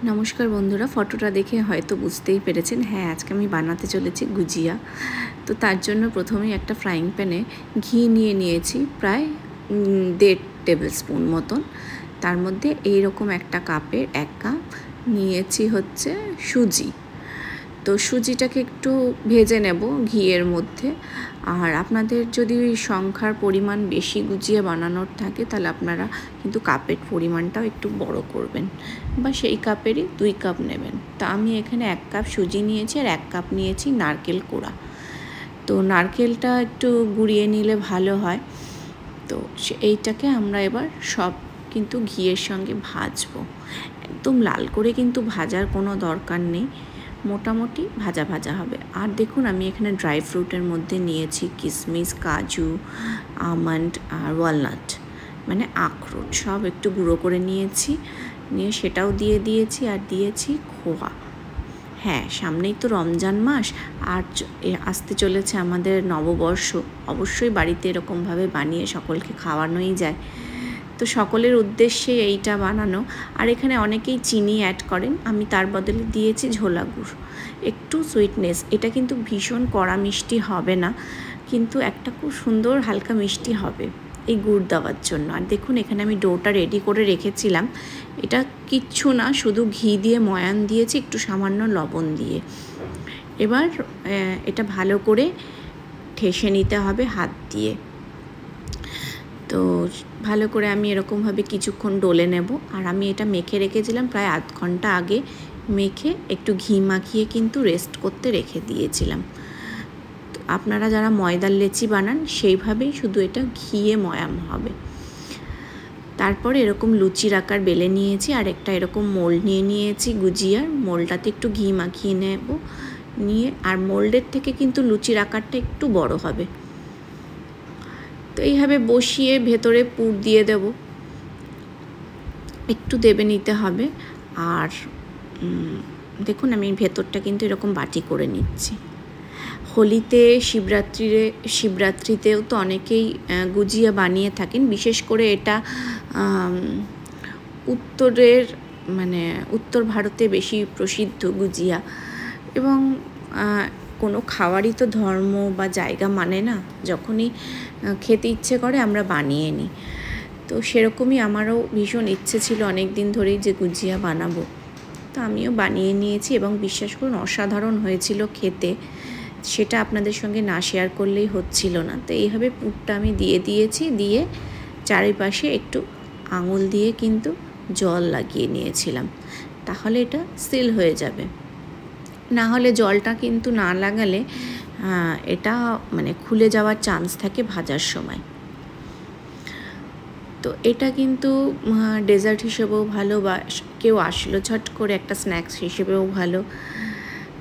নমস্কার বন্ধুরা, ফটোটা দেখে হয়তো বুঝতেই পেরেছেন, হ্যাঁ আজকে আমি বানাতে চলেছি গুজিয়া। তো তার জন্য প্রথমেই একটা ফ্রাইং প্যানে ঘি নিয়েছি প্রায় 1.5 টেবিল স্পুন মতন। তার মধ্যে এইরকম একটা কাপের 1 কাপ নিয়েছি হচ্ছে সুজি। তো সুজিটাকে একটু ভেজে নেব ঘিয়ের মধ্যে। আর আপনাদের যদি সংখ্যার পরিমাণ বেশি গুজিয়া বানানোর থাকে তাহলে আপনারা কিন্তু কাপের পরিমাণটাও একটু বড় করবেন, বা সেই কাপেরই 2 কাপ নেবেন। তা আমি এখানে 1 কাপ সুজি নিয়েছি আর 1 কাপ নিয়েছি নারকেল কোড়া। তো নারকেলটা একটু গুঁড়িয়ে নিলে ভালো হয়। তো এইটাকে আমরা এবার সব কিন্তু ঘিয়ের সঙ্গে ভাজবো। একদম লাল করে কিন্তু ভাজার কোনো দরকার নেই, মোটামুটি ভাজা ভাজা হবে। আর দেখুন আমি এখানে ড্রাই ফ্রুটের মধ্যে নিয়েছি কিশমিশ, কাজু, আমন্ড আর ওয়ালনাট, মানে আখরোট, সব একটু গুঁড়ো করে নিয়েছি। নিয়ে সেটাও দিয়ে দিয়েছি আর দিয়েছি খোয়া। হ্যাঁ, সামনেই তো রমজান মাস আর আসতে চলেছে আমাদের নববর্ষ। অবশ্যই বাড়িতে এরকমভাবে বানিয়ে সকলকে খাওয়ানোই যায়। তো সকলের উদ্দেশ্যে এইটা বানানো। আর এখানে অনেকেই চিনি অ্যাড করেন, আমি তার বদলে দিয়েছি ঝোলা গুড়, একটু সুইটনেস। এটা কিন্তু ভীষণ কড়া মিষ্টি হবে না, কিন্তু একটা খুব সুন্দর হালকা মিষ্টি হবে এই গুড় দেওয়ার জন্য। আর দেখুন এখানে আমি ডোটা রেডি করে রেখেছিলাম। এটা কিচ্ছু না, শুধু ঘি দিয়ে ময়ান দিয়েছি, একটু সামান্য লবণ দিয়ে। এবার এটা ভালো করে ঠেসে নিতে হবে হাত দিয়ে। তো ভালো করে আমি এরকমভাবে কিছুক্ষণ ডলে নেব। আর আমি এটা মেখে রেখেছিলাম প্রায় আধ ঘন্টা আগে, মেখে একটু ঘি মাখিয়ে কিন্তু রেস্ট করতে রেখে দিয়েছিলাম। তো আপনারা যারা ময়দার লেচি বানান সেইভাবেই শুধু এটা ঘিয়ে ময়াম হবে। তারপর এরকম লুচির আকার বেলে নিয়েছি, আর একটা এরকম মোল্ড নিয়েছি গুজিয়ার। মোল্ডটাতে একটু ঘি মাখিয়ে নেব, নিয়ে আর মোল্ডের থেকে কিন্তু লুচির আকারটা একটু বড় হবে। তো এইভাবে বসিয়ে ভেতরে পুর দিয়ে দেব, একটু দেবে নিতে হবে। আর দেখুন আমি ভেতরটা কিন্তু এরকম বাটি করে নিচ্ছি। হোলিতে, শিবরাত্রিতেও তো অনেকেই গুজিয়া বানিয়ে থাকেন। বিশেষ করে এটা উত্তর ভারতে বেশি প্রসিদ্ধ গুজিয়া। এবং কোনো খাওয়ারই তো ধর্ম বা জায়গা মানে না, যখনই খেতে ইচ্ছে করে আমরা বানিয়ে নিই। তো সেরকমই আমারও ভীষণ ইচ্ছে ছিল অনেক দিন ধরেই যে গুজিয়া বানাবো। তো আমিও বানিয়ে নিয়েছি এবং বিশ্বাস করুন অসাধারণ হয়েছিল খেতে। সেটা আপনাদের সঙ্গে না শেয়ার করলেই হচ্ছিল না। তো এইভাবে পুরটা আমি দিয়ে দিয়েছি, দিয়ে চারিপাশে একটু আঙুল দিয়ে কিন্তু জল লাগিয়ে নিয়েছিলাম, তাহলে এটা সিল হয়ে যাবে। না হলে জলটা কিন্তু না লাগালে এটা খুলে যাওয়ার চান্স থাকে ভাজার সময়। তো এটা কিন্তু ডেজার্ট হিসেবেও ভালো, বা কেউ আসলো ঝট করে একটা স্ন্যাক্স হিসেবেও ভালো।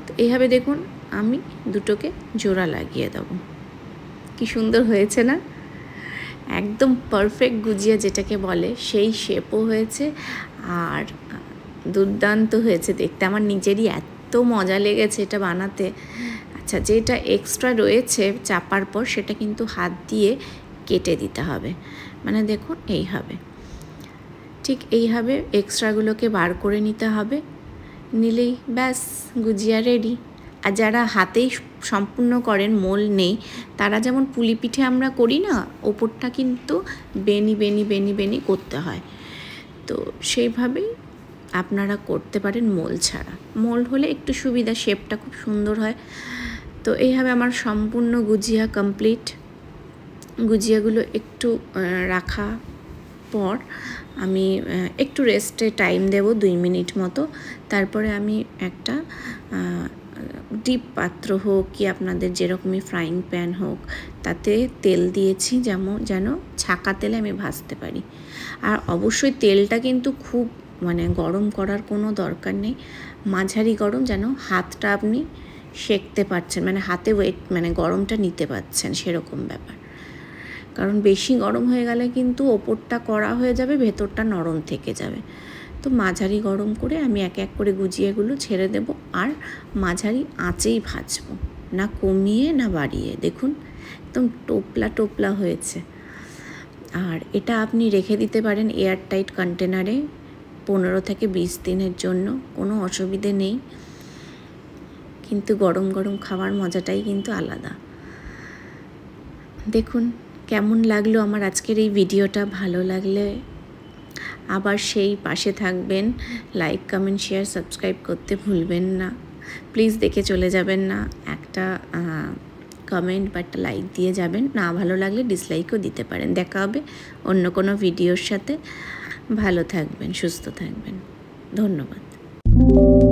তো এইভাবে দেখুন আমি দুটোকে জোড়া লাগিয়ে দেবো। কি সুন্দর হয়েছে না? একদম পারফেক্ট গুজিয়া যেটাকে বলে সেই শেপও হয়েছে, আর দুর্দান্ত হয়েছে দেখতে। আমার নিজেরই এত মজা লেগেছে এটা বানাতে। আচ্ছা, যেটা এক্সট্রা রয়েছে চাপার পর সেটা কিন্তু হাত দিয়ে কেটে দিতে হবে। দেখুন এইভাবে, ঠিক এইভাবে এক্সট্রাগুলোকে বার করে নিতে হবে। নিলেই ব্যাস গুজিয়া রেডি। আর যারা হাতেই সম্পূর্ণ করেন, মোল নেই, তারা যেমন পুলি পিঠে আমরা করি না, ওপরটা কিন্তু বেনি বেনি বেনি বেনি করতে হয়। তো সেইভাবেই আপনারা করতে পারেন মোল ছাড়া। মোল্ড হলে একটু সুবিধা, শেপটা খুব সুন্দর হয়। তো এইভাবে আমার সম্পূর্ণ গুজিয়া কমপ্লিট। গুজিয়াগুলো একটু রাখা পর আমি একটু রেস্টে টাইম দেব 2 মিনিট মতো। তারপরে আমি একটা ডিপ পাত্র হোক কি আপনাদের যেরকমই ফ্রাইং প্যান হোক, তাতে তেল দিয়েছি যেন ছাঁকা তেলে আমি ভাজতে পারি। আর অবশ্যই তেলটা কিন্তু খুব গরম করার কোনো দরকার নেই, মাঝারি গরম, যেন হাতটা আপনি সেঁকতে পারছেন, হাতে ওয়েট গরমটা নিতে পারছেন, সেরকম ব্যাপার। কারণ বেশি গরম হয়ে গেলে কিন্তু ওপরটা কড়া হয়ে যাবে, ভেতরটা নরম থেকে যাবে। তো মাঝারি গরম করে আমি এক এক করে গুজিয়াগুলো ছেড়ে দেব, আর মাঝারি আঁচেই ভাজবো, না কমিয়ে না বাড়িয়ে। দেখুন একদম টোপলা টোপলা হয়েছে। আর এটা আপনি রেখে দিতে পারেন এয়ারটাইট কন্টেনারে 15 থেকে 20 দিনের জন্য, কোনো অসুবিধে নেই। কিন্তু গরম গরম খাওয়ার মজাটাই কিন্তু আলাদা। দেখুন কেমন লাগলো আমার আজকের এই ভিডিওটা। ভালো লাগলে আবার সেই পাশে থাকবেন, লাইক কমেন্ট শেয়ার সাবস্ক্রাইব করতে ভুলবেন না প্লিজ। দেখে চলে যাবেন না, একটা কমেন্ট বা একটা লাইক দিয়ে যাবেন। না ভালো লাগলে ডিসলাইকও দিতে পারেন। দেখা হবে অন্য কোনো ভিডিওর সাথে। ভালো থাকবেন, সুস্থ থাকবেন, ধন্যবাদ।